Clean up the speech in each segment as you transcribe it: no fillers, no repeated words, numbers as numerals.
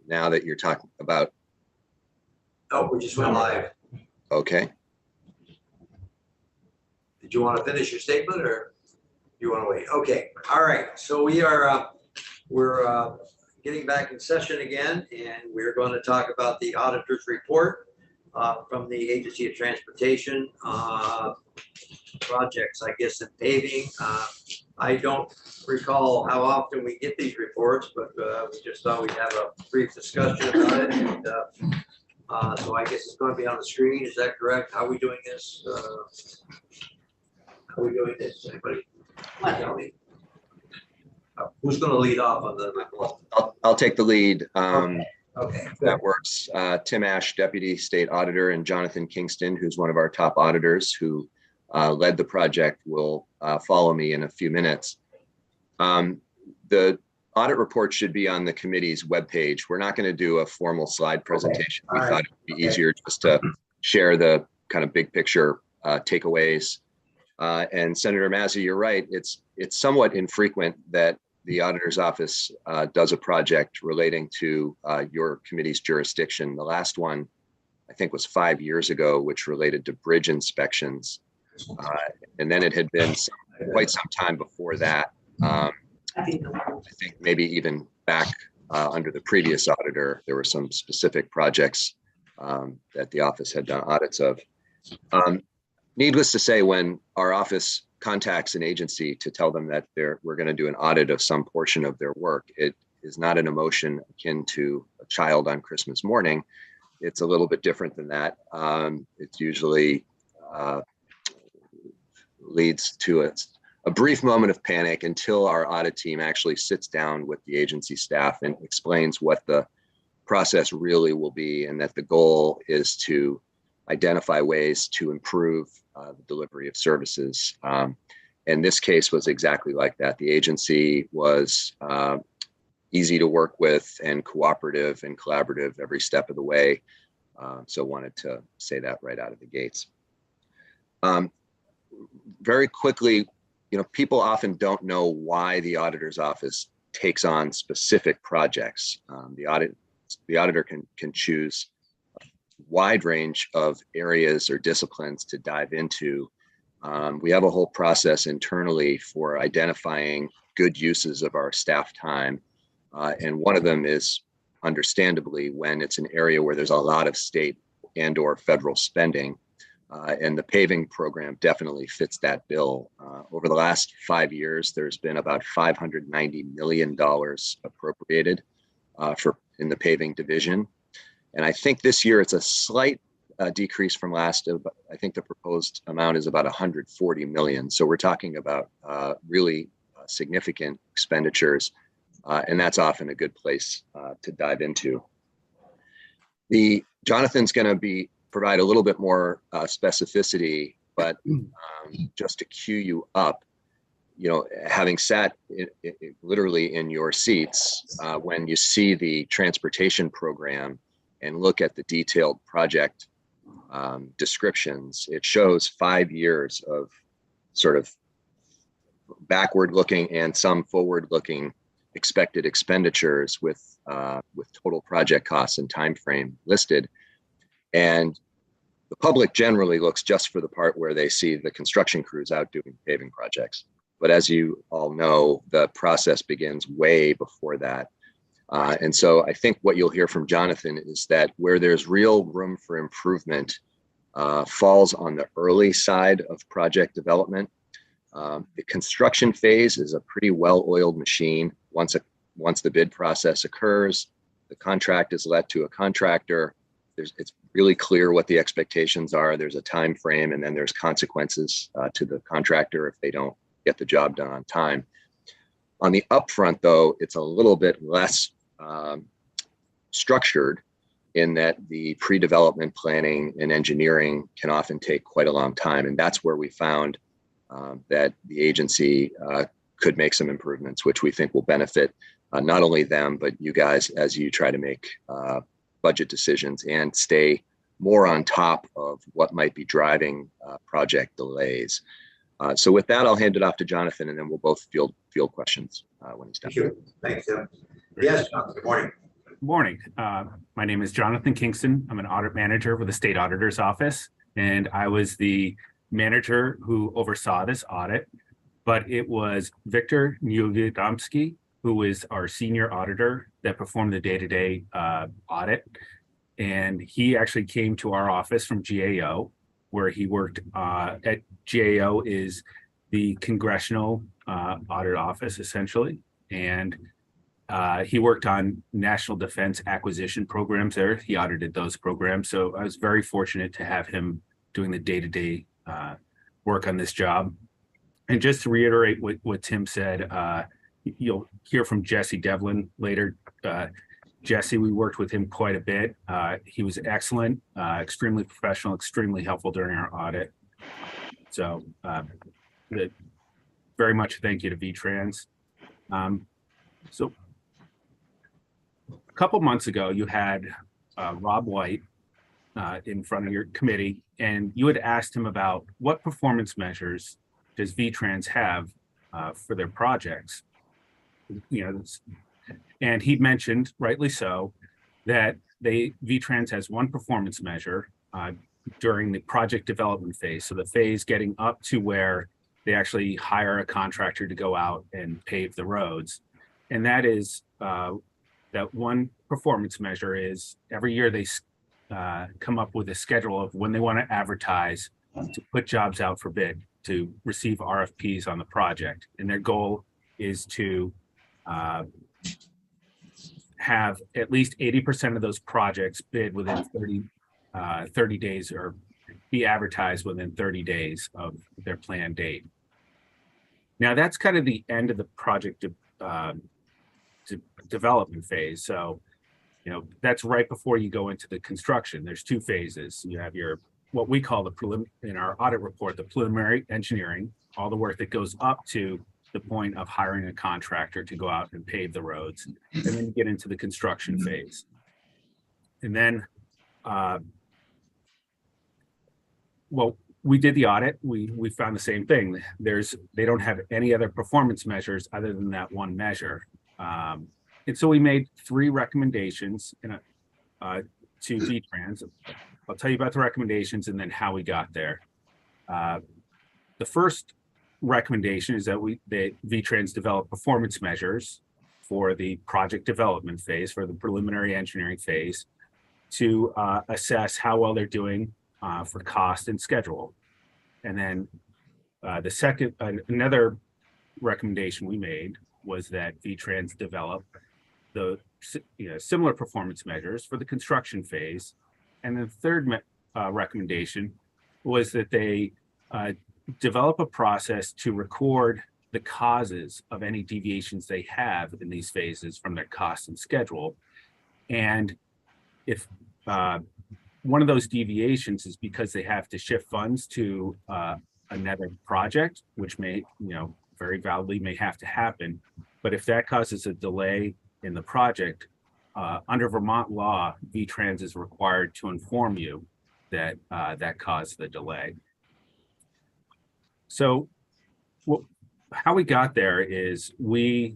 now that you're talking about? Oh, we just went live. Okay. Did you want to finish your statement or you want to wait? Okay. All right. So we're getting back in session again, and we're going to talk about the auditor's report from the Agency of Transportation projects, I guess, in paving. I don't recall how often we get these reports, but we just thought we'd have a brief discussion about it. And, so I guess it's going to be on the screen. Is that correct? How are we doing this? How are we doing this? Anybody? Tell me. Who's going to lead off on the report? I'll take the lead. Okay. That works. Tim Ash, Deputy State Auditor, and Jonathan Kingston, who's one of our top auditors who led the project, will follow me in a few minutes. The audit report should be on the committee's webpage. We're not going to do a formal slide presentation. We thought it would be easier just to share the kind of big picture takeaways. And Senator Massey, you're right. It's somewhat infrequent that the auditor's office does a project relating to your committee's jurisdiction. The last one, I think, was 5 years ago, which related to bridge inspections. And then it had been quite some time before that. I think maybe even back under the previous auditor, there were some specific projects that the office had done audits of. Needless to say, when our office contacts an agency to tell them that we're going to do an audit of some portion of their work, it is not an emotion akin to a child on Christmas morning. It's a little bit different than that. It's usually leads to a brief moment of panic until our audit team actually sits down with the agency staff and explains what the process really will be, and that the goal is to identify ways to improve the delivery of services. And this case was exactly like that. The agency was easy to work with and cooperative and collaborative every step of the way. So wanted to say that right out of the gates. Very quickly, people often don't know why the auditor's office takes on specific projects. The auditor can choose a wide range of areas or disciplines to dive into. We have a whole process internally for identifying good uses of our staff time. And one of them is, understandably, when it's an area where there's a lot of state and/or federal spending. And the paving program definitely fits that bill. Over the last 5 years, there's been about $590 million appropriated in the paving division. And I think this year it's a slight decrease from last. I think the proposed amount is about 140 million. So we're talking about really significant expenditures, and that's often a good place to dive into. Jonathan's going to provide a little bit more specificity, but just to cue you up, having sat literally in your seats, when you see the transportation program and look at the detailed project descriptions, it shows 5 years of sort of backward looking and some forward looking expected expenditures with total project costs and time frame listed. And the public generally looks just for the part where they see the construction crews out doing paving projects. But as you all know, the process begins way before that. And so I think what you'll hear from Jonathan is that where there's real room for improvement falls on the early side of project development. The construction phase is a pretty well-oiled machine. Once the bid process occurs, the contract is let to a contractor. It's really clear what the expectations are. There's a time frame, and then there's consequences to the contractor if they don't get the job done on time. On the upfront, though, it's a little bit less structured in that the pre-development planning and engineering can often take quite a long time. And that's where we found that the agency could make some improvements, which we think will benefit not only them, but you guys as you try to make budget decisions and stay more on top of what might be driving project delays. So with that, I'll hand it off to Jonathan, and then we'll both field questions when he's done. Thank you. Thanks, Tim. Yes, Jonathan, good morning. Morning. My name is Jonathan Kingston. I'm an audit manager with the State Auditor's Office, and I was the manager who oversaw this audit. But it was Victor Nieuwiadomski, who is our senior auditor, that performed the day-to-day audit. And he actually came to our office from GAO, where he worked at GAO is the Congressional Audit Office, essentially. And he worked on national defense acquisition programs there. He audited those programs. So I was very fortunate to have him doing the day-to-day work on this job. And just to reiterate what Tim said, you'll hear from Jesse Devlin later. Jesse, we worked with him quite a bit. He was excellent, extremely professional, extremely helpful during our audit. So very much thank you to VTrans. So a couple months ago, you had Rob White in front of your committee, and you had asked him about what performance measures does VTrans have for their projects. And he mentioned, rightly so, that VTrans has one performance measure during the project development phase. So the phase getting up to where they actually hire a contractor to go out and pave the roads. And that is that one performance measure is every year they come up with a schedule of when they want to advertise to put jobs out for bid, to receive RFPs on the project. And their goal is to have at least 80% of those projects bid within 30 days or be advertised within 30 days of their planned date. Now that's kind of the end of the project development phase. So, that's right before you go into the construction. There's two phases. You have what we call in our audit report, the preliminary engineering, all the work that goes up to the point of hiring a contractor to go out and pave the roads, and then you get into the construction phase. And then, we did the audit. We found the same thing. They don't have any other performance measures other than that one measure. And so we made 3 recommendations to VTrans. I'll tell you about the recommendations and then how we got there. The first recommendation is that VTrans develop performance measures for the project development phase, for the preliminary engineering phase, to assess how well they're doing for cost and schedule. And then the second, another recommendation we made was that VTrans develop the similar performance measures for the construction phase. And the third recommendation was that they develop a process to record the causes of any deviations they have in these phases from their cost and schedule. And if one of those deviations is because they have to shift funds to another project, which may, very validly may have to happen. But if that causes a delay in the project, under Vermont law, VTrans is required to inform you that that caused the delay. So how we got there is we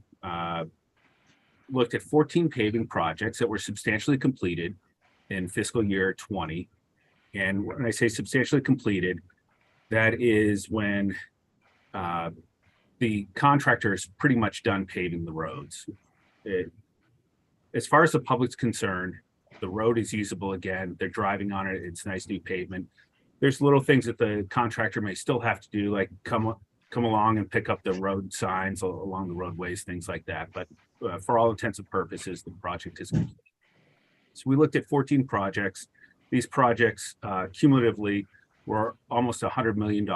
looked at 14 paving projects that were substantially completed in fiscal year 20. And when I say substantially completed, that is when the contractor is pretty much done paving the roads. As far as the public's concerned, the road is usable again. They're driving on it. It's nice new pavement. There's little things that the contractor may still have to do, like come along and pick up the road signs along the roadways, things like that. But for all intents and purposes, the project is complete. So we looked at 14 projects. These projects cumulatively were almost $100 million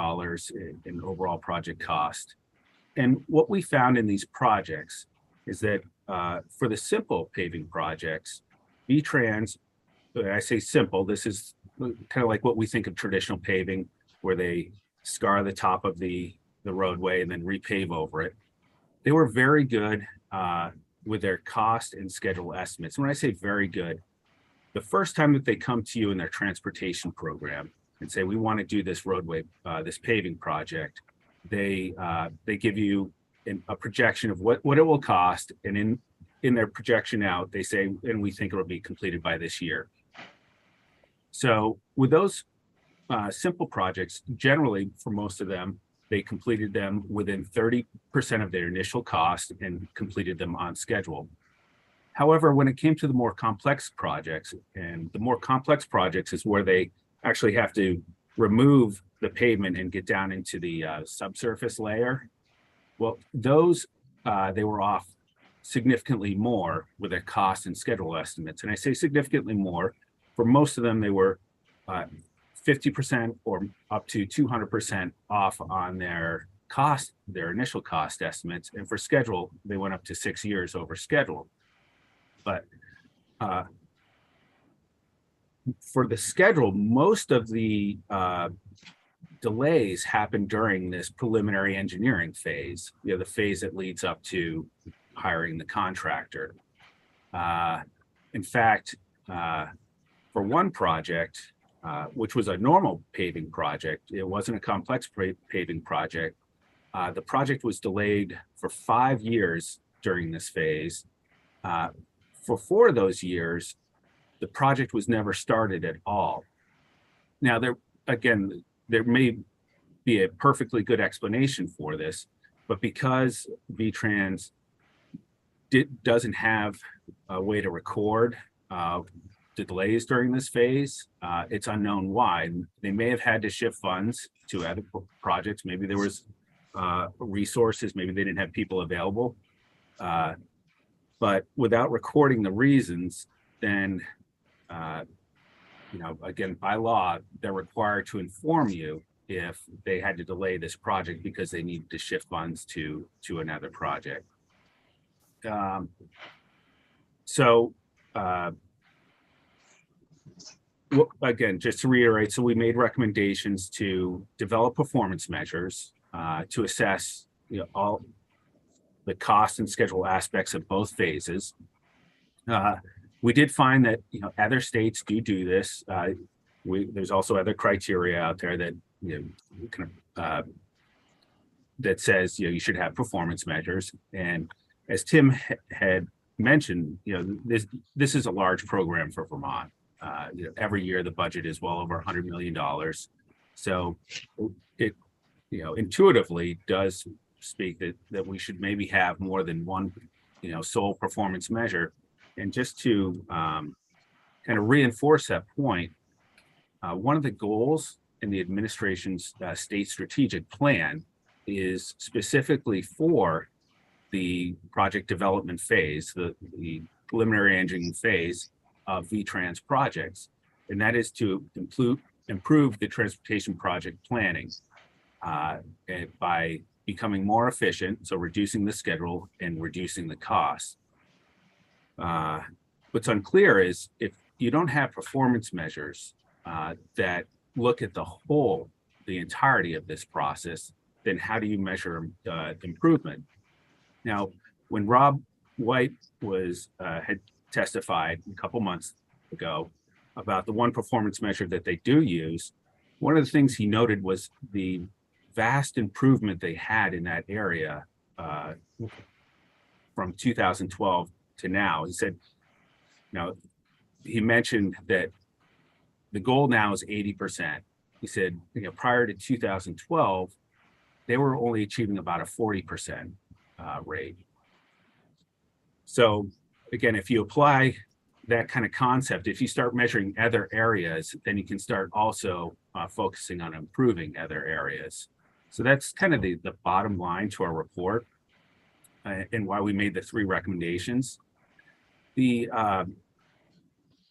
in overall project cost. And what we found in these projects is that for the simple paving projects, VTrans, when I say simple, this is kind of like what we think of traditional paving, where they scar the top of the roadway and then repave over it. They were very good with their cost and schedule estimates. And when I say very good, the first time that they come to you in their transportation program and say, we want to do this roadway, this paving project, they give you a projection of what it will cost. And in their projection out, they say, and we think it will be completed by this year. So with those simple projects, generally for most of them, they completed them within 30% of their initial cost and completed them on schedule. However, when it came to the more complex projects, and the more complex projects is where they actually have to remove the pavement and get down into the subsurface layer. Well, those they were off significantly more with their cost and schedule estimates. And I say significantly more. For most of them, they were 50% or up to 200% off on their cost, their initial cost estimates. And for schedule, they went up to 6 years over schedule. But for the schedule, most of the delays happen during this preliminary engineering phase, the phase that leads up to hiring the contractor. In fact, for one project, which was a normal paving project, it wasn't a complex paving project. The project was delayed for 5 years during this phase. For 4 of those years, the project was never started at all. Now, there may be a perfectly good explanation for this, but because VTrans doesn't have a way to record the delays during this phase, it's unknown why. They may have had to shift funds to other projects. Maybe there was resources, maybe they didn't have people available. But without recording the reasons, then again, by law, they're required to inform you if they had to delay this project because they needed to shift funds to another project. Again, just to reiterate, so we made recommendations to develop performance measures to assess all the cost and schedule aspects of both phases. We did find that other states do this. There's also other criteria out there that that says you should have performance measures. And as Tim had mentioned, this is a large program for Vermont. Every year the budget is well over $100 million. So it intuitively does speak that we should maybe have more than one sole performance measure. And just to kind of reinforce that point, one of the goals in the administration's state strategic plan is specifically for the project development phase, the preliminary engineering phase of VTrans projects, and that is to improve the transportation project planning by becoming more efficient, so reducing the schedule and reducing the cost. What's unclear is if you don't have performance measures that look at the entirety of this process, then how do you measure improvement? Now, when Rob White had testified a couple months ago about the one performance measure that they do use, one of the things he noted was the vast improvement they had in that area from 2012 to now. He said, he mentioned that the goal now is 80%. He said, prior to 2012, they were only achieving about a 40% rate. So again, if you apply that kind of concept, if you start measuring other areas, then you can start also focusing on improving other areas. So that's kind of the bottom line to our report and why we made the 3 recommendations. The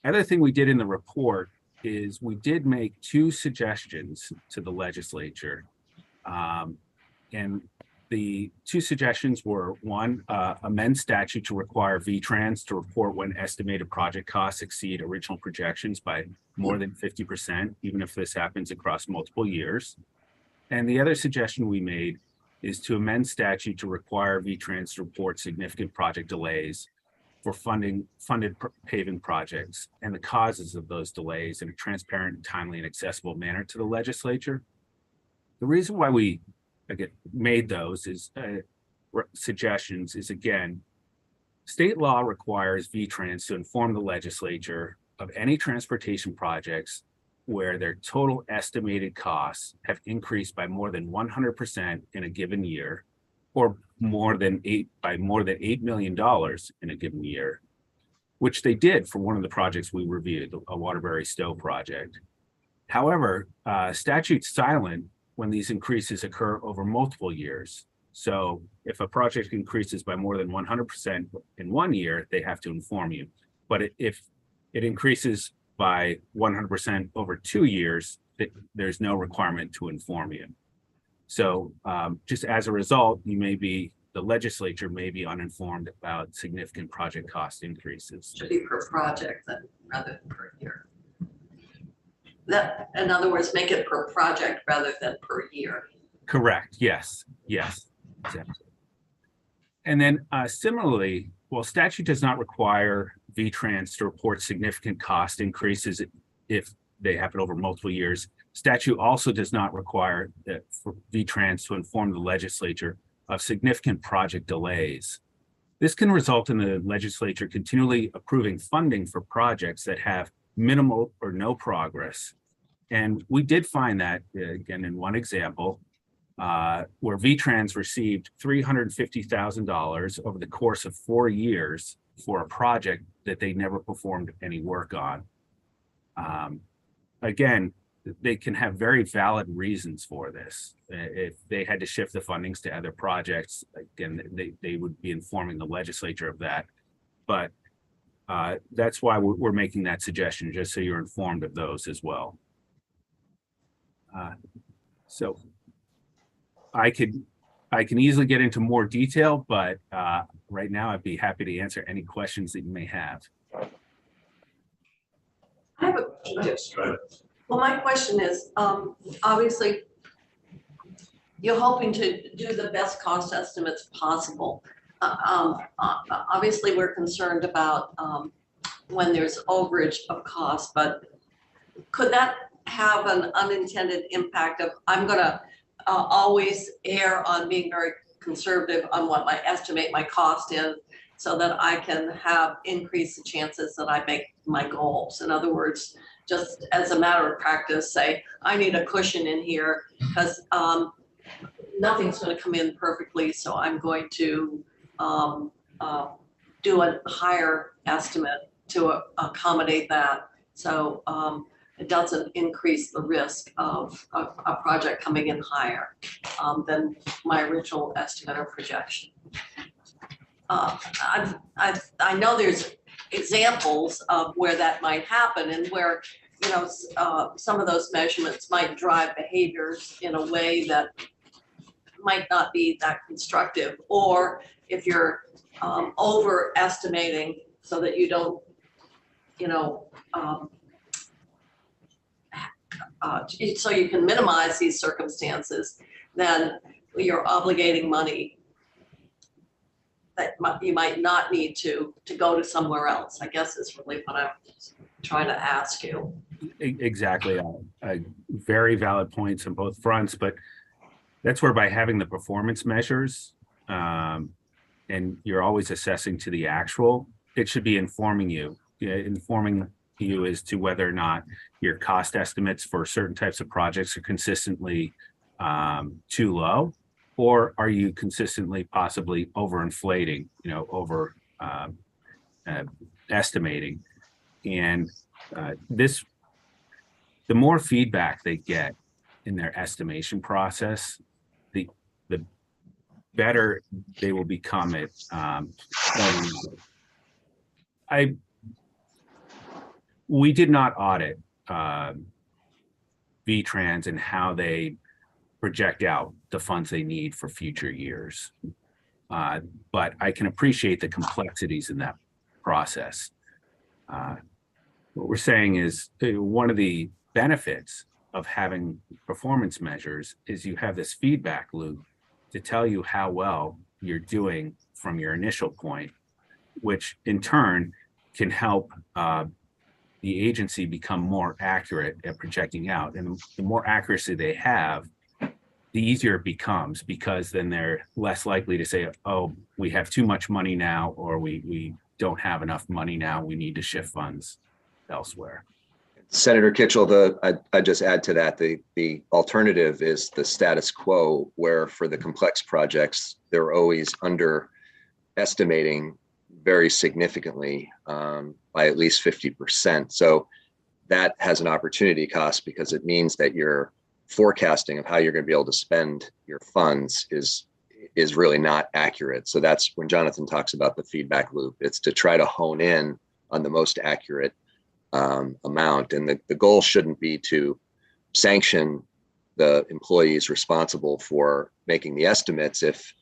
other thing we did in the report is we did make 2 suggestions to the legislature. And the 2 suggestions were, one, amend statute to require VTrans to report when estimated project costs exceed original projections by more than 50%, even if this happens across multiple years. And the other suggestion we made is to amend statute to require VTrans to report significant project delays for funded paving projects and the causes of those delays in a transparent, timely, and accessible manner to the legislature. The reason why we made those suggestions is, again, State law requires VTrans to inform the legislature of any transportation projects where their total estimated costs have increased by more than 100% in a given year, or more than $8 million in a given year, which they did for one of the projects we reviewed, a Waterbury Stowe project. However, statute's silent when these increases occur over multiple years. So if a project increases by more than 100% in 1 year, they have to inform you. But if it increases by 100% over 2 years, there's no requirement to inform you. So just as a result, the legislature may be uninformed about significant project cost increases. Should be per project then, rather than per year. That, in other words, make it per project rather than per year. Correct. Yes. Yes. Exactly. And then similarly, while statute does not require VTrans to report significant cost increases if they happen over multiple years, statute also does not require that for VTrans to inform the legislature of significant project delays. This can result in the legislature continually approving funding for projects that have minimal or no progress. And we did find that, again, in one example, where VTrans received $350,000 over the course of 4 years for a project that they never performed any work on. Again, they can have very valid reasons for this. If they had to shift the fundings to other projects, again, they would be informing the legislature of that. But that's why we're making that suggestion, just so you're informed of those as well. So I can easily get into more detail, but right now I'd be happy to answer any questions that you may have. I have a question. Yes, go ahead. Well, my question is, obviously, you're hoping to do the best cost estimates possible. Obviously, we're concerned about when there's overage of cost, but could that have an unintended impact of, I'm gonna always err on being very conservative on what I estimate my cost is, so that I can have increase the chances that I make my goals. In other words, just as a matter of practice, say, I need a cushion in here because nothing's going to come in perfectly. So I'm going to do a higher estimate to accommodate that. So it doesn't increase the risk of a project coming in higher than my original estimate or projection. I know there's examples of where that might happen and where, you know, some of those measurements might drive behaviors in a way that might not be that constructive, or if you're overestimating so that you don't, you know, so you can minimize these circumstances, then you're obligating money that you might not need to go to somewhere else, I guess is really what I'm trying to ask you. Exactly. Very valid points on both fronts, but that's where by having the performance measures and you're always assessing to the actual, it should be informing you as to whether or not your cost estimates for certain types of projects are consistently too low, or are you consistently possibly overinflating, you know, over estimating. And the more feedback they get in their estimation process, the better they will become at we did not audit VTrans and how they project out the funds they need for future years. But I can appreciate the complexities in that process. What we're saying is one of the benefits of having performance measures is you have this feedback loop to tell you how well you're doing from your initial point, which in turn can help the agency become more accurate at projecting out. And the more accuracy they have, the easier it becomes, because then they're less likely to say, oh, we have too much money now, or we don't have enough money now, we need to shift funds elsewhere. Senator Kitchell, I just add to that, the alternative is the status quo, where for the complex projects, they're always underestimating very significantly by at least 50%. So that has an opportunity cost, because it means that your forecasting of how you're going to be able to spend your funds is really not accurate. So that's when Jonathan talks about the feedback loop. It's to try to hone in on the most accurate amount. And the goal shouldn't be to sanction the employees responsible for making the estimates if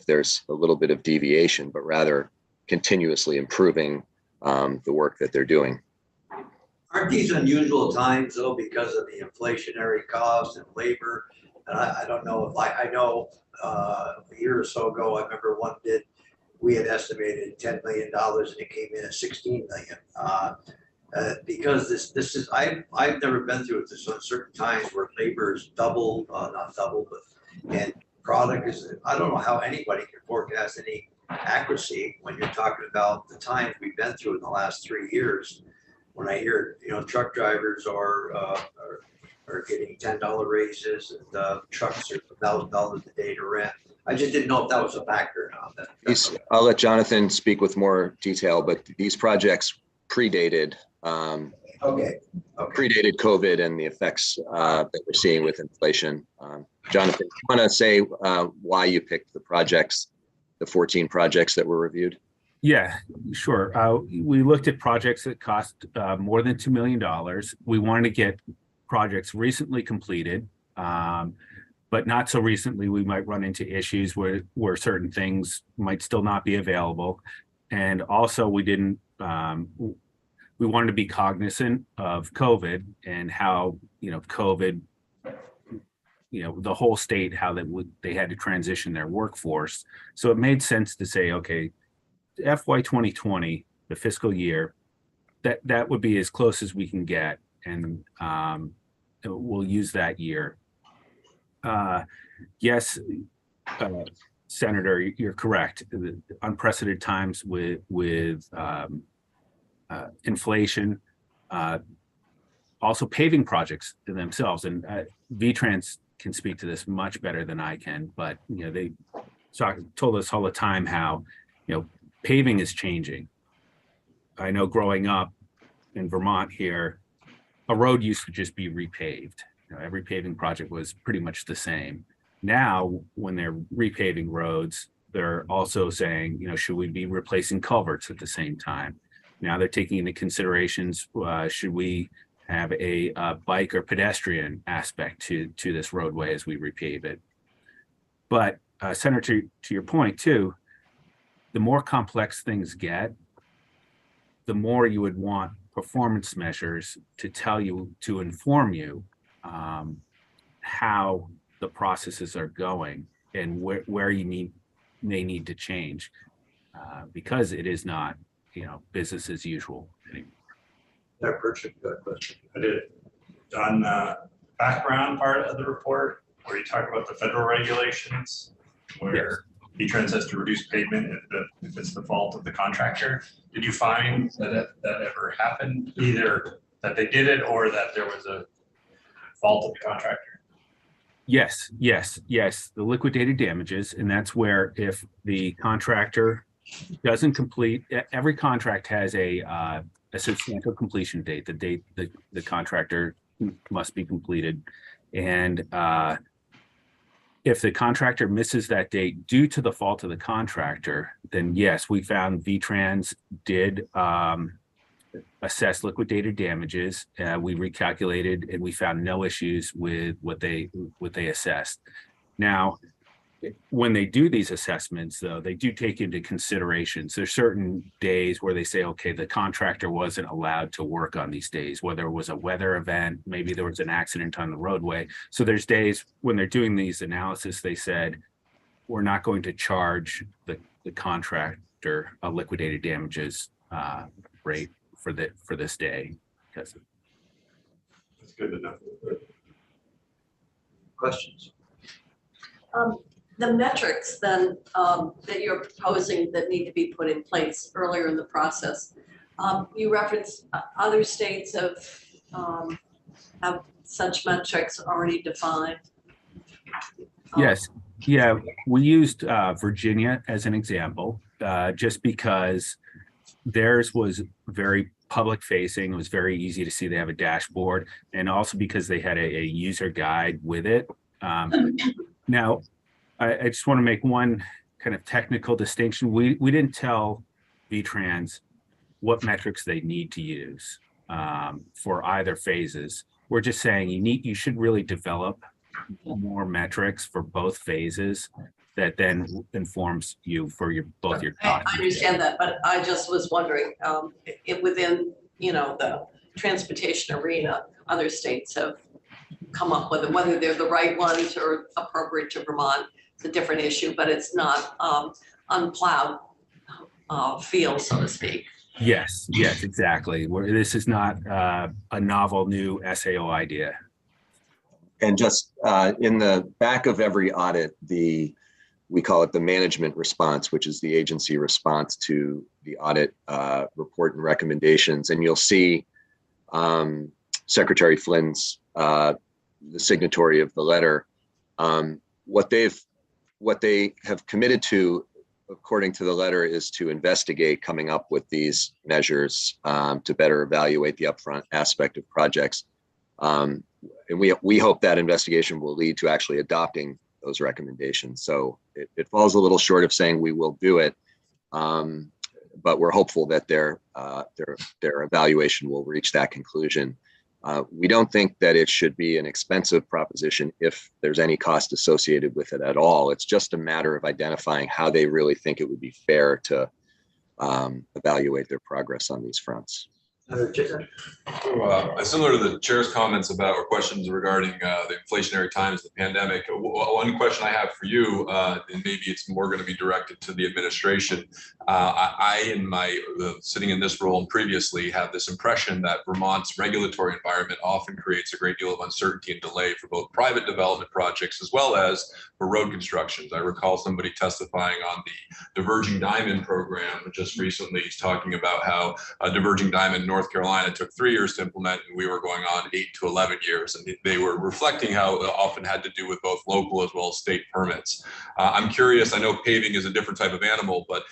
there's a little bit of deviation, but rather continuously improving the work that they're doing. Aren't these unusual times though, because of the inflationary costs and labor? And I don't know if I know a year or so ago, I remember one bid, we had estimated $10 million and it came in at 16 million. Because this is, I've never been through it. There's certain times where labor is double, not double, but, and product is, I don't know how anybody can forecast any accuracy when you're talking about the times we've been through in the last 3 years. When I hear, truck drivers are getting $10 raises and trucks are $1,000 a day to rent. I just didn't know if that was a factor or not. I'll let Jonathan speak with more detail, but these projects predated predated COVID and the effects that we're seeing with inflation. Jonathan, you want to say why you picked the projects, the 14 projects that were reviewed? Yeah, sure. We looked at projects that cost more than $2 million. We wanted to get projects recently completed, but not so recently we might run into issues where certain things might still not be available. And also we didn't, we wanted to be cognizant of COVID and how, COVID, the whole state, how they had to transition their workforce. So it made sense to say, okay, FY 2020, the fiscal year, that would be as close as we can get, and we'll use that year. Yes, Senator, you're correct. The unprecedented times with inflation, also paving projects themselves, and VTrans can speak to this much better than I can. But they told us all the time how paving is changing. I know growing up in Vermont here, a road used to just be repaved. Every paving project was pretty much the same. Now, when they're repaving roads, they're also saying, should we be replacing culverts at the same time? Now they're taking into considerations, should we have a bike or pedestrian aspect to this roadway as we repave it? But Senator, to your point too, the more complex things get, the more you would want performance measures to inform you how the processes are going and where you may need to change, because it is not business as usual anymore. That person, good question. I did on the background part of the report where you talk about the federal regulations where Yes. VTrans has to reduce pavement if it's the fault of the contractor. Did you find that ever happened, either that they did it or that there was a fault of the contractor? Yes. The liquidated damages, and that's where if the contractor doesn't complete, every contract has a substantial completion date, the date that the contractor must be completed. And if the contractor misses that date due to the fault of the contractor, then yes, we found VTrans did assess liquidated damages. We recalculated and we found no issues with what they assessed. Now, when they do these assessments, though, they do take into considerations. There's certain days where they say, okay, the contractor wasn't allowed to work on these days, whether it was a weather event, maybe there was an accident on the roadway. So there's days when they're doing these analysis, they said, we're not going to charge the contractor a liquidated damages rate for this day. Because That's good enough. Questions? The metrics then that you're proposing that need to be put in place earlier in the process, you referenced other states have such metrics already defined. Yes, yeah, we used Virginia as an example, just because theirs was very public facing. It was very easy to see. They have a dashboard, and also because they had a user guide with it. Now, I just want to make one kind of technical distinction. We didn't tell VTrans what metrics they need to use for either phases. We're just saying you should really develop more metrics for both phases that then informs you for both your I costs. understand that, but I just was wondering, within, the transportation arena, other states have come up with it, whether they're the right ones or appropriate to Vermont. It's a different issue, but it's not unplowed field, so to speak. Yes, exactly. This is not a novel new SAO idea. And just in the back of every audit, we call it the management response, which is the agency response to the audit report and recommendations. And you'll see Secretary Flynn's, the signatory of the letter, what they have committed to, according to the letter, is to investigate coming up with these measures to better evaluate the upfront aspect of projects. And we hope that investigation will lead to actually adopting those recommendations. So it falls a little short of saying we will do it, but we're hopeful that their evaluation will reach that conclusion. We don't think that it should be an expensive proposition if there's any cost associated with it at all. It's just a matter of identifying how they really think it would be fair to evaluate their progress on these fronts. So, similar to the chair's comments about or questions regarding the inflationary times, the pandemic, one question I have for you, and maybe it's more going to be directed to the administration. I in my sitting in this role and previously have this impression that Vermont's regulatory environment often creates a great deal of uncertainty and delay for both private development projects as well as for road constructions. I recall somebody testifying on the Diverging Diamond program just recently. He's talking about how Diverging Diamond North Carolina took 3 years to implement, and we were going on 8 to 11 years. And they were reflecting how it often had to do with both local as well as state permits. I'm curious, I know paving is a different type of animal, but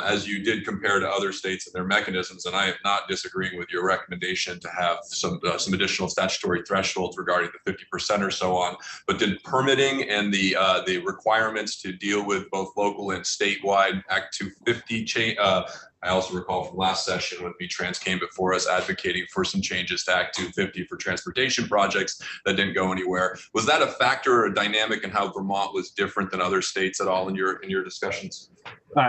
as you did compare to other states and their mechanisms, and I am not disagreeing with your recommendation to have some additional statutory thresholds regarding the 50% or so on, but did permitting and the requirements to deal with both local and statewide Act 250 change? I also recall from last session when VTrans came before us advocating for some changes to Act 250 for transportation projects that didn't go anywhere. Was that a factor or a dynamic in how Vermont was different than other states at all in your discussions?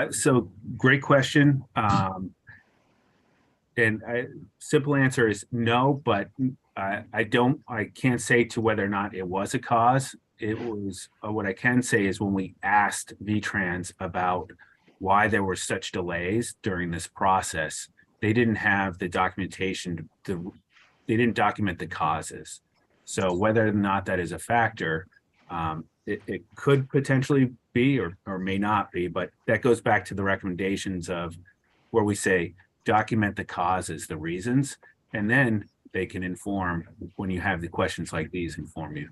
So great question. And simple answer is no, but I can't say to whether or not it was a cause. It was, what I can say is when we asked VTrans about why there were such delays during this process, they didn't have the documentation, they didn't document the causes. So whether or not that is a factor, it could potentially be or may not be, but that goes back to the recommendations of where we say document the causes, the reasons, and then they can inform, when you have the questions like these, inform you.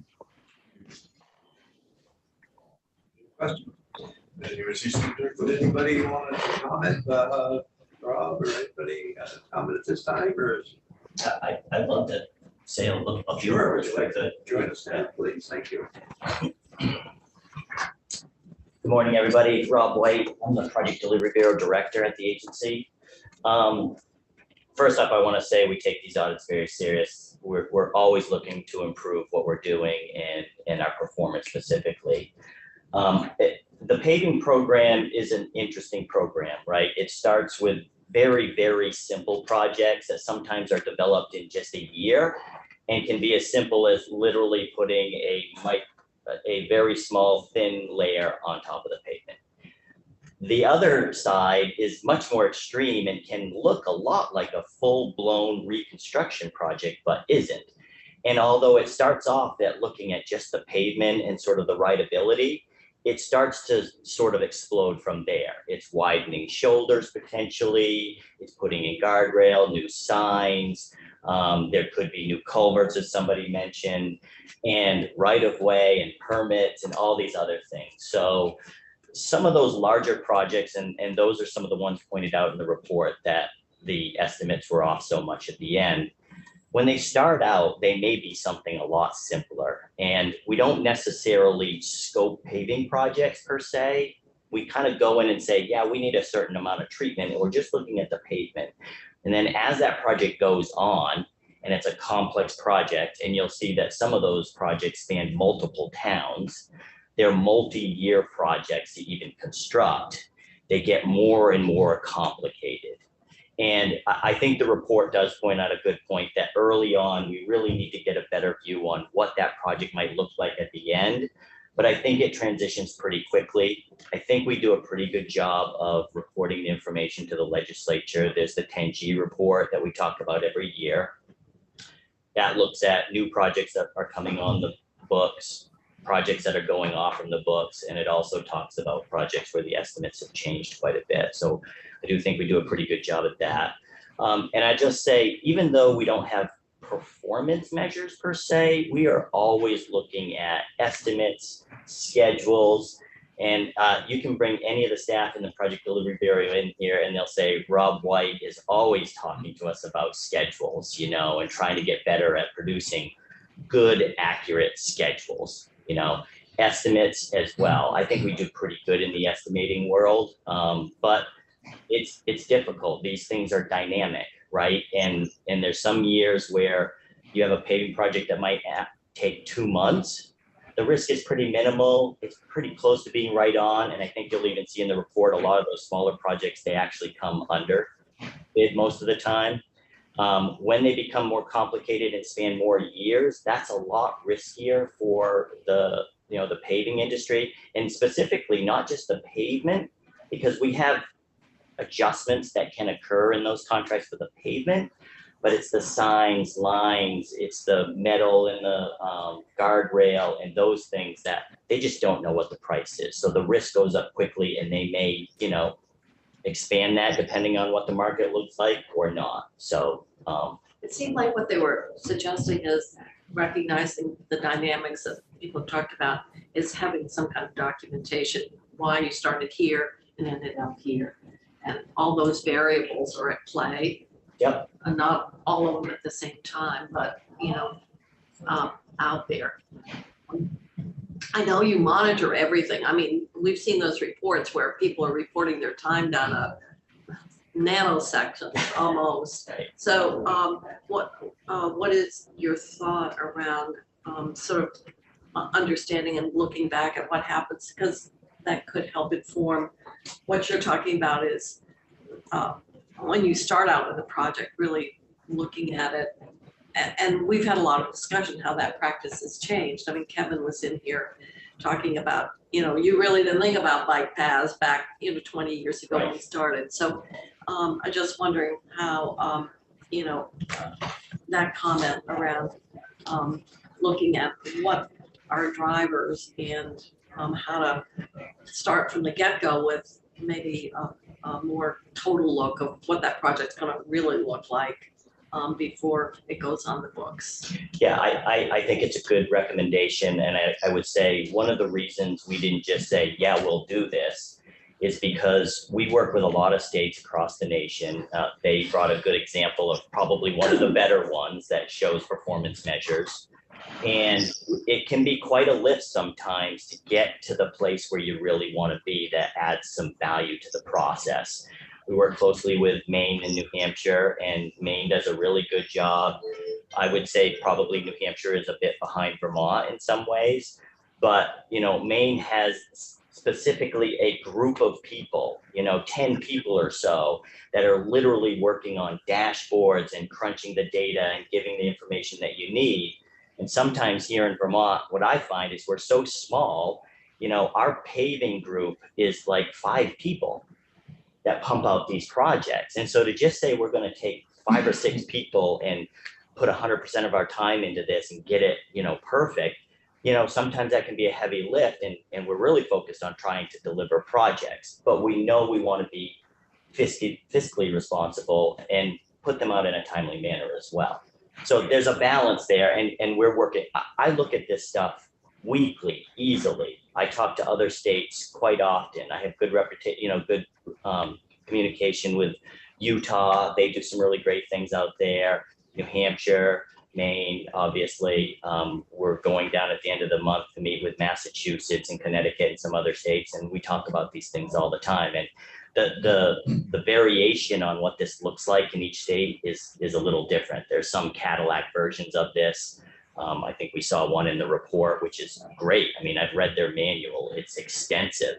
Question? Anybody want to comment? Rob or anybody comment at this time? Or I'd love to say a few sure, words. would you like to join us now, please? Thank you. Good morning, everybody. Rob White. I'm the Project Delivery Bureau Director at the agency. First up, I want to say we take these audits very serious. We're always looking to improve what we're doing and our performance specifically. The paving program is an interesting program, right? It starts with very, very simple projects that sometimes are developed in just a year and can be as simple as literally putting a very small thin layer on top of the pavement. The other side is much more extreme and can look a lot like a full-blown reconstruction project, but isn't. And although it starts off at looking at just the pavement and sort of the rideability, it starts to sort of explode from there. It's widening shoulders potentially, it's putting in guardrail, new signs, there could be new culverts, as somebody mentioned, and right of way and permits and all these other things. So some of those larger projects, and those are some of the ones pointed out in the report that the estimates were off so much at the end. When they start out, they may be something a lot simpler, and we don't necessarily scope paving projects per se. We kind of go in and say, yeah, we need a certain amount of treatment, and we're just looking at the pavement. And then as that project goes on, and it's a complex project, and you'll see that some of those projects span multiple towns, they're multi-year projects to even construct. They get more and more complicated. And I think the report does point out a good point that early on, we really need to get a better view on what that project might look like at the end. But I think it transitions pretty quickly. I think we do a pretty good job of reporting the information to the legislature. There's the 10G report that we talk about every year. That looks at new projects that are coming on the books, projects that are going off from the books, and it also talks about projects where the estimates have changed quite a bit. So I do think we do a pretty good job at that. And I just say, even though we don't have performance measures per se, we are always looking at estimates, schedules, and you can bring any of the staff in the project delivery bureau in here and they'll say, Rob White is always talking to us about schedules, you know, and trying to get better at producing good, accurate schedules, you know, estimates as well. I think we do pretty good in the estimating world, but it's difficult. These things are dynamic, right? And there's some years where you have a paving project that might take 2 months. The risk is pretty minimal. It's pretty close to being right on. And I think you'll even see in the report, a lot of those smaller projects, they actually come under bid most of the time. When they become more complicated and span more years, that's a lot riskier for the paving industry, and specifically not just the pavement, because we have adjustments that can occur in those contracts for the pavement, but it's the signs, lines, it's the metal and the guardrail and those things that they just don't know what the price is. So the risk goes up quickly, and they may, you know, expand that depending on what the market looks like or not. So It seemed like what they were suggesting is recognizing the dynamics that people talked about is having some kind of documentation, why you started here and ended up here. And all those variables are at play. Yep. And not all of them at the same time, but, you know, out there. I know you monitor everything. I mean, we've seen those reports where people are reporting their time down a nanosecond almost. Right. So what is your thought around sort of understanding and looking back at what happens? Because that could help inform what you're talking about is when you start out with a project, really looking at it. And we've had a lot of discussion how that practice has changed. I mean, Kevin was in here talking about, you know, you really didn't think about bike paths back, 20 years ago when we started. So I'm just wondering how, that comment around looking at what are drivers and how to start from the get-go with maybe a more total look of what that project's going to really look like before it goes on the books. Yeah, I think it's a good recommendation. And I would say one of the reasons we didn't just say, yeah, we'll do this is because we work with a lot of states across the nation. They brought a good example of probably one of the better ones that shows performance measures. And it can be quite a lift sometimes to get to the place where you really want to be that adds some value to the process. We work closely with Maine and New Hampshire, and Maine does a really good job. I would say probably New Hampshire is a bit behind Vermont in some ways, but Maine has specifically a group of people, 10 people or so, that are literally working on dashboards and crunching the data and giving the information that you need. And sometimes here in Vermont, what I find is we're so small, our paving group is like 5 people that pump out these projects. And so to just say we're going to take 5 or 6 people and put 100% of our time into this and get it, perfect, sometimes that can be a heavy lift, and we're really focused on trying to deliver projects, but we know we want to be fiscally responsible and put them out in a timely manner as well. So there's a balance there, and we're working. I look at this stuff weekly, easily. I talk to other states quite often. I have good reputation, good communication with Utah. They do some really great things out there. New Hampshire, Maine, obviously. We're going down at the end of the month to meet with Massachusetts and Connecticut and some other states, and we talk about these things all the time. And the variation on what this looks like in each state is a little different. There's some Cadillac versions of this. I think we saw one in the report, which is great. I mean, I've read their manual. It's extensive,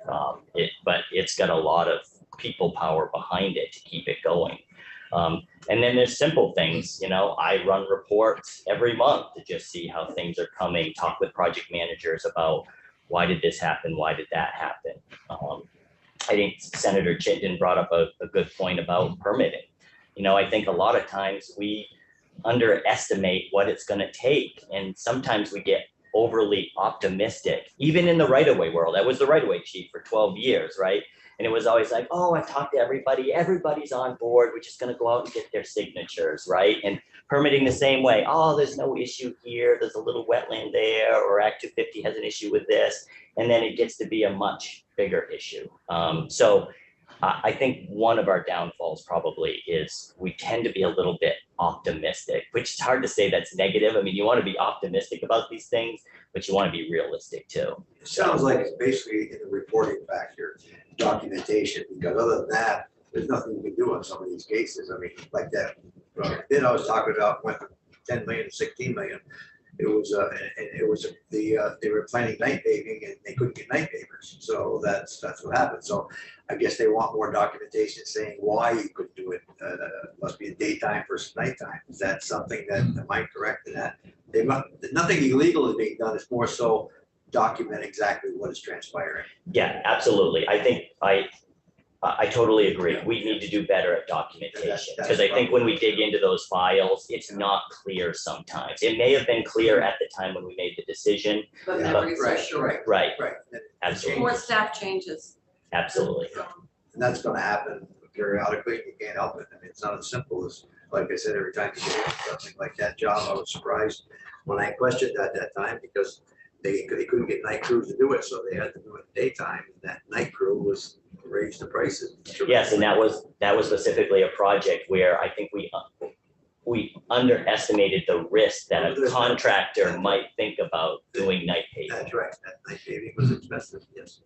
but it's got a lot of people power behind it to keep it going. And then there's simple things, I run reports every month to just see how things are coming, talk with project managers about why did this happen? Why did that happen? I think Senator Chittenden brought up a good point about permitting. I think a lot of times we underestimate what it's going to take. And sometimes we get overly optimistic, even in the right-of-way world. I was the right-of-way chief for 12 years, right? And it was always like, oh, I've talked to everybody. Everybody's on board. We're just going to go out and get their signatures, right? And permitting the same way. Oh, there's no issue here. There's a little wetland there, or Act 250 has an issue with this. And then it gets to be a much bigger issue. So I think one of our downfalls probably is we tend to be a little bit optimistic, which is hard to say that's negative. I mean, you want to be optimistic about these things, but you want to be realistic too. It sounds like it's basically in the reporting factor, documentation, because other than that, there's nothing you can do on some of these cases. I mean, like that bid I was talking about went from 10 million to 16 million. It was they were planning night paving and they couldn't get night pavers. So that's what happened. So I guess they want more documentation saying why you couldn't do it. Must be a daytime versus nighttime. Is that something that, am I correct in that? Nothing illegal is being done. It's more so document exactly what is transpiring. Yeah, absolutely. I think I totally agree. We need to do better at documentation, because I think when we dig into those files, it's not clear sometimes. It may have been clear at the time when we made the decision. But Yeah, memories are right, short. Right, Right. absolutely, Or staff changes. absolutely. And that's going to happen periodically. You can't help it. I mean, it's not as simple as, like I said, every time you get something like that job, I was surprised when I questioned at that time, because they couldn't get night crews to do it, so they had to do it daytime. And that night crew was raised the prices. Yes, and that was specifically a project where I think we underestimated the risk that a contractor might think about doing night paving. That's right. That night paving was expensive. Yes.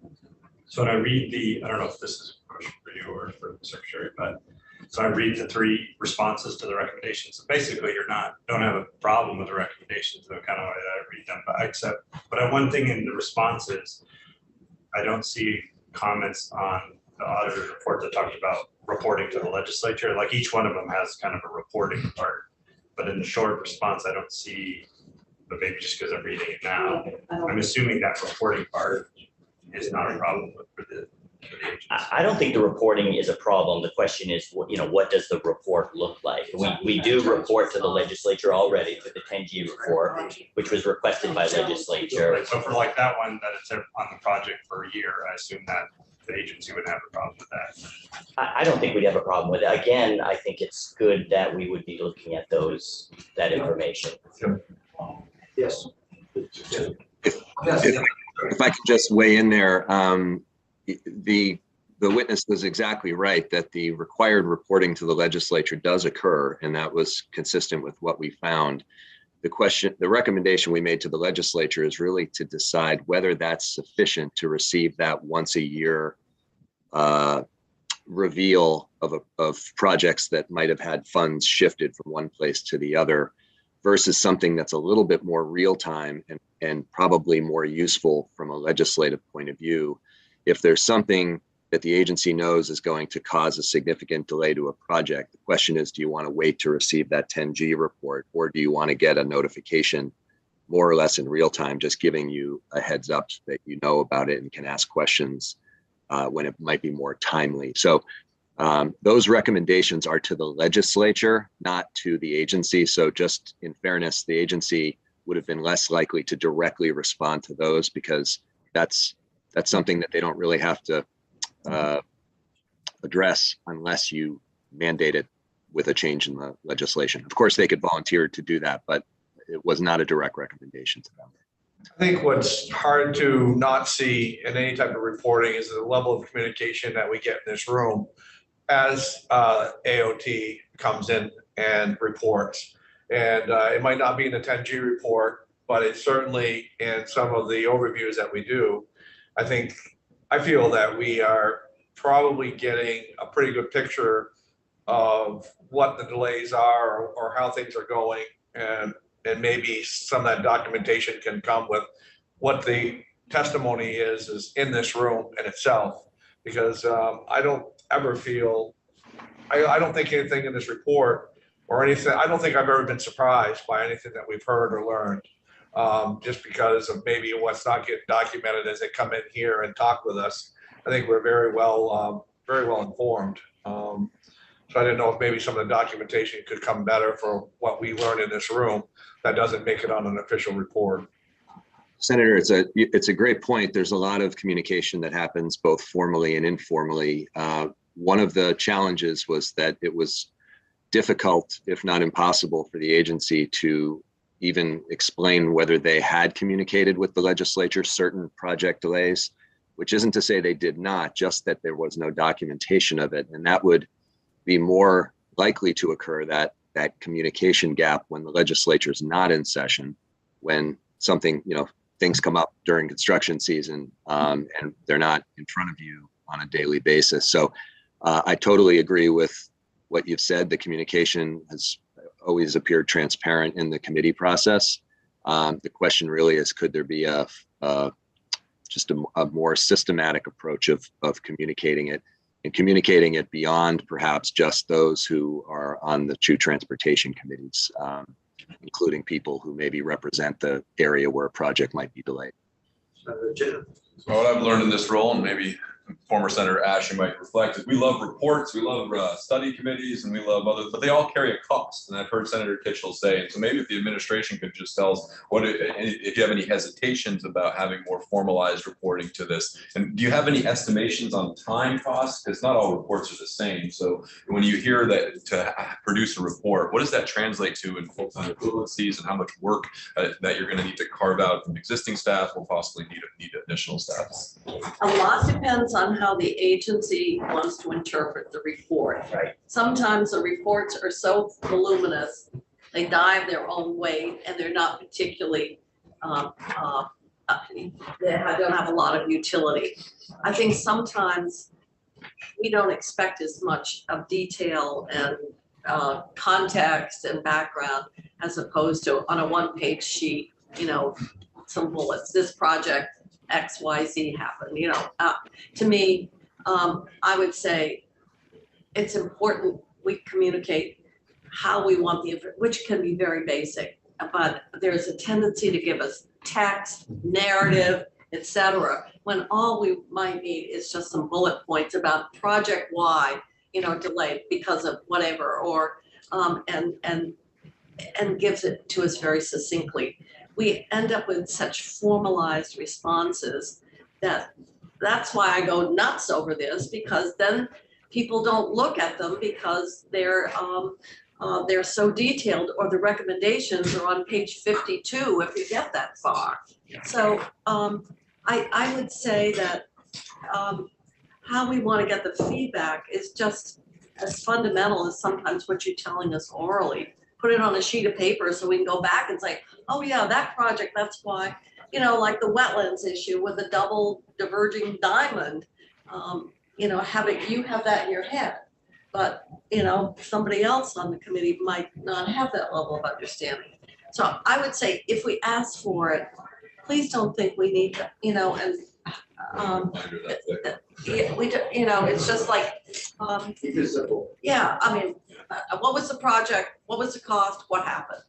So when I read I don't know if this is a question for you or for the secretary, but so I read the 3 responses to the recommendations. So basically, don't have a problem with the recommendations. They're kind of way that I read them, but one thing in the responses, I don't see comments on the auditor's report that talks about reporting to the legislature. Like each one of them has kind of a reporting part, but in the short response, I don't see. But maybe just because I'm reading it now, I'm assuming that reporting part is not a problem for the agency. I don't think the reporting is a problem. The question is, what does the report look like? We do report to the legislature already with the 10G report, which was requested by legislature. Right, so for like that one, that it's on the project for a year, I assume that the agency would have a problem with that. I don't think we'd have a problem with it. Again, I think it's good that we would be looking at that information. Yes. If I could just weigh in there, the witness was exactly right that the required reporting to the legislature does occur, and that was consistent with what we found. The recommendation we made to the legislature is really to decide whether that's sufficient to receive that once a year reveal of projects that might have had funds shifted from one place to the other, versus something that's a little bit more real time and probably more useful from a legislative point of view. If there's something that the agency knows is going to cause a significant delay to a project, the question is, do you want to wait to receive that 10G report, or do you want to get a notification more or less in real time, just giving you a heads up so that you know about it and can ask questions when it might be more timely? So those recommendations are to the legislature, not to the agency. So just in fairness, the agency would have been less likely to directly respond to those, because that's something that they don't really have to address unless you mandate it with a change in the legislation. Of course, they could volunteer to do that, but it was not a direct recommendation to them. I think what's hard to not see in any type of reporting is the level of communication that we get in this room as AOT comes in and reports. And it might not be in the 10G report, but it's certainly in some of the overviews that we do. I feel that we are probably getting a pretty good picture of what the delays are or how things are going. And maybe some of that documentation can come with what the testimony is in this room in itself. Because I don't ever feel, I don't think anything in this report or anything, I don't think I've ever been surprised by anything that we've heard or learned. Just because of maybe what's not getting documented as they come in here and talk with us. I think we're very well informed. So I didn't know if maybe some of the documentation could come better for what we learned in this room that doesn't make it on an official report. Senator, it's a great point. There's a lot of communication that happens both formally and informally. One of the challenges was that it was difficult, if not impossible, for the agency to even explain whether they had communicated with the legislature certain project delays, which isn't to say they did not, just that there was no documentation of it. And that would be more likely to occur, that communication gap, when the legislature is not in session, when something, things come up during construction season and they're not in front of you on a daily basis. So I totally agree with what you've said. The communication has always appeared transparent in the committee process. The question really is, could there be just a more systematic approach of communicating it, and communicating it beyond perhaps just those who are on the two transportation committees, including people who maybe represent the area where a project might be delayed. Jim. So what I've learned in this role, and maybe former Senator Ashe might reflect, is we love reports, we love study committees, and we love others, but they all carry a cost. And I've heard Senator Kitchell say, and so maybe if the administration could just tell us if you have any hesitations about having more formalized reporting to this. And do you have any estimations on time costs? Because not all reports are the same. So when you hear that to produce a report, what does that translate to in full-time equivalencies, and how much work that you're going to need to carve out from existing staff or possibly need additional staff? A lot depends on how the agency wants to interpret the report. Right. Sometimes the reports are so voluminous, they dive their own way, and they're not particularly, they don't have a lot of utility. I think sometimes we don't expect as much of detail and context and background as opposed to on a one-page sheet, some bullets. This project XYZ happened, to me, I would say it's important we communicate how we want which can be very basic, but there's a tendency to give us text, narrative, etc., when all we might need is just some bullet points about project Y, delayed because of whatever, or and gives it to us very succinctly. We end up with such formalized responses that's why I go nuts over this, because then people don't look at them because they're so detailed, or the recommendations are on page 52 if you get that far. So I would say that how we want to get the feedback is just as fundamental as sometimes what you're telling us orally. Put it on a sheet of paper so we can go back and say, oh yeah, that project, that's why, like the wetlands issue with the double diverging diamond, you have that in your head, but somebody else on the committee might not have that level of understanding. So I would say if we ask for it, please don't think we need to, it's just like, Keep it simple. yeah, what was the project? What was the cost? What happened?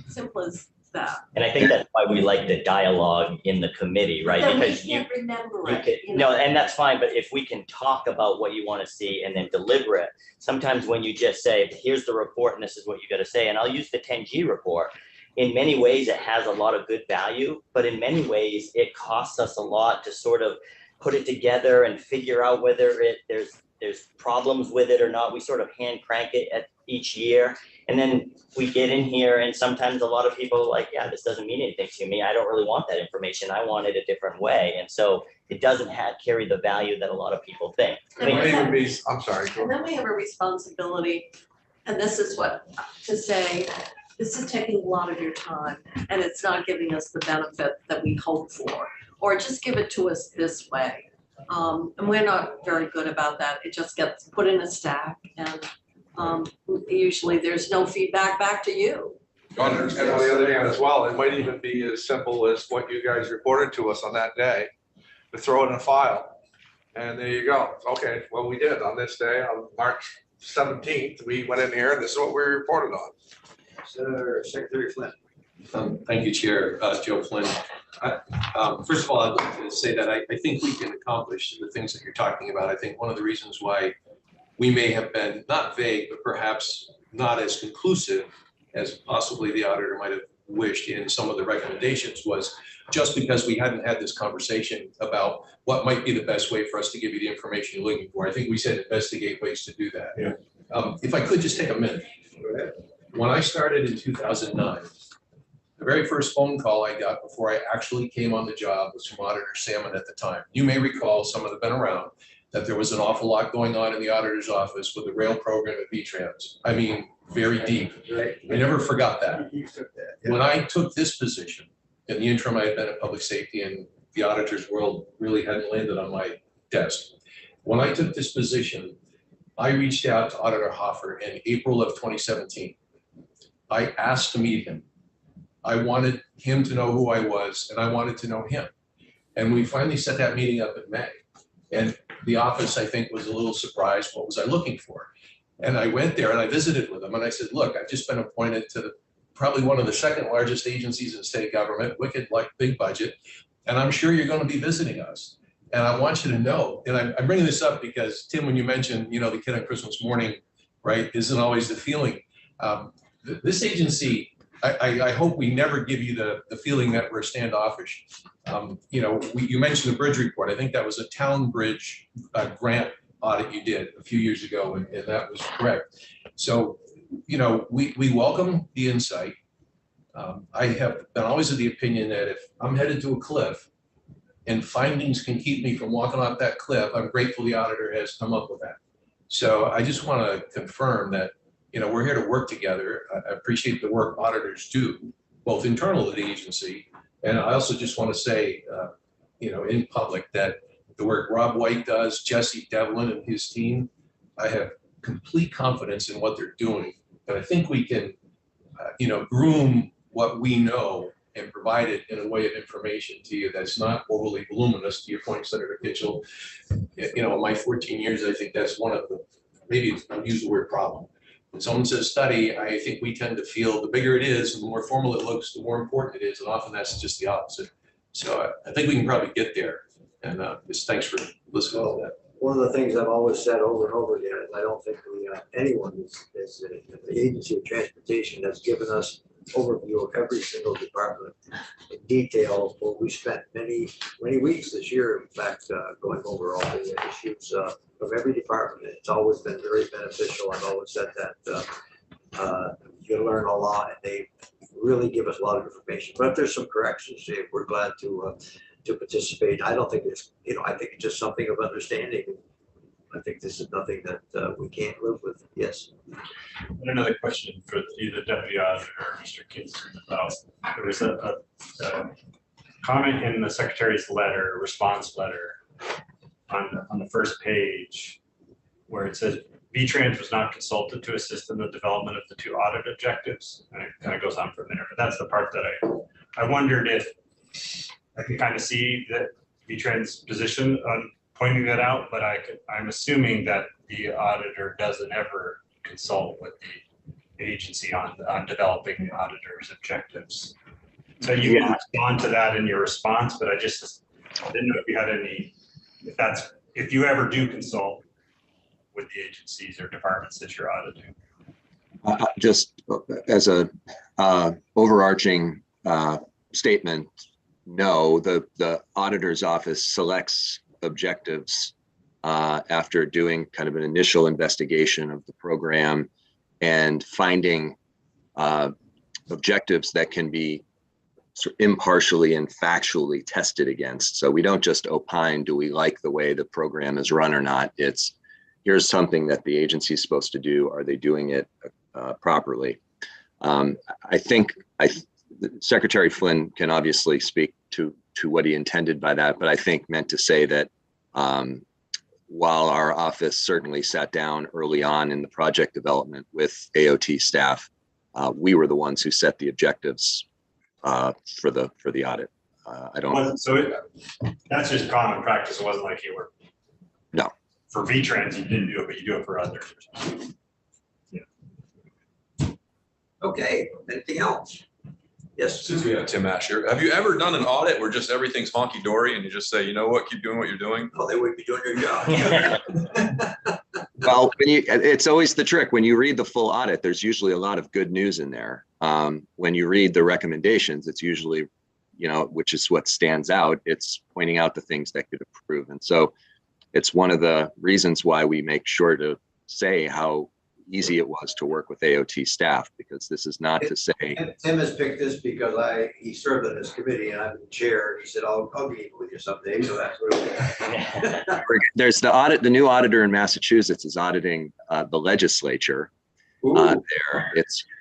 Simple as that. And I think that's why we like the dialogue in the committee, right? Then Because we can't remember you it. could, no, and that's fine, but if we can talk about what you want to see and then deliver it, sometimes when you just say, here's the report and this is what you got to say, and I'll use the 10G report, in many ways, it has a lot of good value, but in many ways, it costs us a lot to sort of put it together and figure out whether there's problems with it or not. We sort of hand crank it at each year. And then we get in here and sometimes a lot of people are like, yeah, this doesn't mean anything to me. I don't really want that information. I want it a different way. And so it doesn't carry the value that a lot of people think. I mean, It might even be, I'm sorry. And then we have a responsibility, and this is what, to say, this is taking a lot of your time and it's not giving us the benefit that we hope for, or just give it to us this way. And we're not very good about that. It just gets put in a stack and usually there's no feedback back to you. And on the other hand as well, it might even be as simple as what you guys reported to us on that day, to throw it in a file. And there you go. Okay, well, we did on this day, on March 17th, we went in here and this is what we reported on. Senator Secretary Flynn. Thank you, Chair. Joe Flynn. First of all, I'd like to say that I think we can accomplish the things that you're talking about. I think one of the reasons why we may have been not vague, but perhaps not as conclusive as possibly the auditor might have wished in some of the recommendations was just because we hadn't had this conversation about what might be the best way for us to give you the information you're looking for. I think we said investigate ways to do that. Yeah. If I could just take a minute. Go ahead. When I started in 2009, the very first phone call I got before I actually came on the job was from Auditor Salmon at the time. You may recall, some that have been around, that there was an awful lot going on in the auditor's office with the rail program at VTrans. I mean, very deep. Right. I never forgot that. You took that, yeah. When I took this position, in the interim, I had been in public safety and the auditor's world really hadn't landed on my desk. When I took this position, I reached out to Auditor Hoffer in April of 2017. I asked to meet him. I wanted him to know who I was and I wanted to know him. And we finally set that meeting up in May. And the office, I think, was a little surprised. What was I looking for? And I went there and I visited with him and I said, look, I've just been appointed to probably one of the second largest agencies in state government, wicked like big budget. And I'm sure you're going to be visiting us. And I want you to know, and I'm bringing this up because Tim, when you mentioned, the kid on Christmas morning, right, isn't always the feeling. This agency, I hope we never give you the feeling that we're standoffish. You mentioned the bridge report. I think that was a town bridge grant audit you did a few years ago, and that was correct. So, we welcome the insight. I have been always of the opinion that if I'm headed to a cliff and findings can keep me from walking off that cliff, I'm grateful the auditor has come up with that. So I just want to confirm that we're here to work together. I appreciate the work auditors do, both internal to the agency. And I also just want to say, in public that the work Rob White does, Jesse Devlin and his team, I have complete confidence in what they're doing. And I think we can, groom what we know and provide it in a way of information to you that's not overly voluminous. To your point, Senator Kitchell, in my 14 years, I think that's one of the, maybe I'll use the word problem. When someone says study, I think we tend to feel the bigger it is and the more formal it looks, the more important it is. And often that's just the opposite. So I think we can probably get there. And just thanks for listening to that. One of the things I've always said over and over again is I don't think anyone is the Agency of Transportation that's given us overview of every single department in detail. Well, we spent many weeks this year, in fact, going over all the issues of every department. It's always been very beneficial. I've always said that you learn a lot, and they really give us a lot of information. But if there's some corrections, we're glad to participate. I don't think it's, I think it's just something of understanding. I think this is nothing that we can't live with. Yes. And another question for either Deputy Auditor or Mr. Kinsler about, there was a comment in the Secretary's letter, response letter, on the first page, where it says VTrans was not consulted to assist in the development of the two audit objectives. And it kind of goes on for a minute, but that's the part that I wondered if I can kind of see that VTrans' position on pointing that out, but I'm assuming that the auditor doesn't ever consult with the agency on developing the auditor's objectives. So you can respond to that in your response, but I didn't know if you had any, if you ever do consult with the agencies or departments that you're auditing. Just as a overarching statement, no, the auditor's office selects objectives after doing kind of an initial investigation of the program and finding objectives that can be sort of impartially and factually tested against. So we don't just opine, do we like the way the program is run or not? It's here's something that the agency is supposed to do. Are they doing it properly? I think Secretary Flynn can obviously speak to what he intended by that, but I think meant to say that while our office certainly sat down early on in the project development with AOT staff, we were the ones who set the objectives for the audit. That's just common practice. It wasn't like you were. No. For V-Trans, you didn't do it, but you do it for others. Okay, anything else? Yes. Since we have Tim Ash here, have you ever done an audit where just everything's honky dory and you just say, you know what, keep doing what you're doing? Oh, they wouldn't be doing your job. Well, it's always the trick. When you read the full audit, there's usually a lot of good news in there. When you read the recommendations, it's usually, which is what stands out. It's pointing out the things that could improve. And so it's one of the reasons why we make sure to say how easy it was to work with AOT staff, because this is not to say. And Tim has picked this because he served on this committee and I'm the chair. He said, I'll meet with you someday. So that's what There's the new auditor in Massachusetts is auditing the legislature there.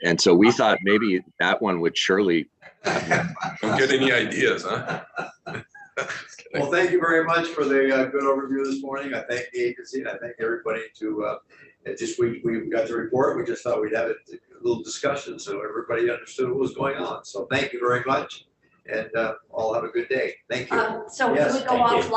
And so we thought maybe that one would surely. Don't get any ideas, huh? Well, thank you very much for the good overview this morning. I thank the agency and I thank everybody this week we got the report. We just thought we'd have a little discussion so everybody understood what was going on. So thank you very much and all have a good day. Thank you. So we Yes. would go off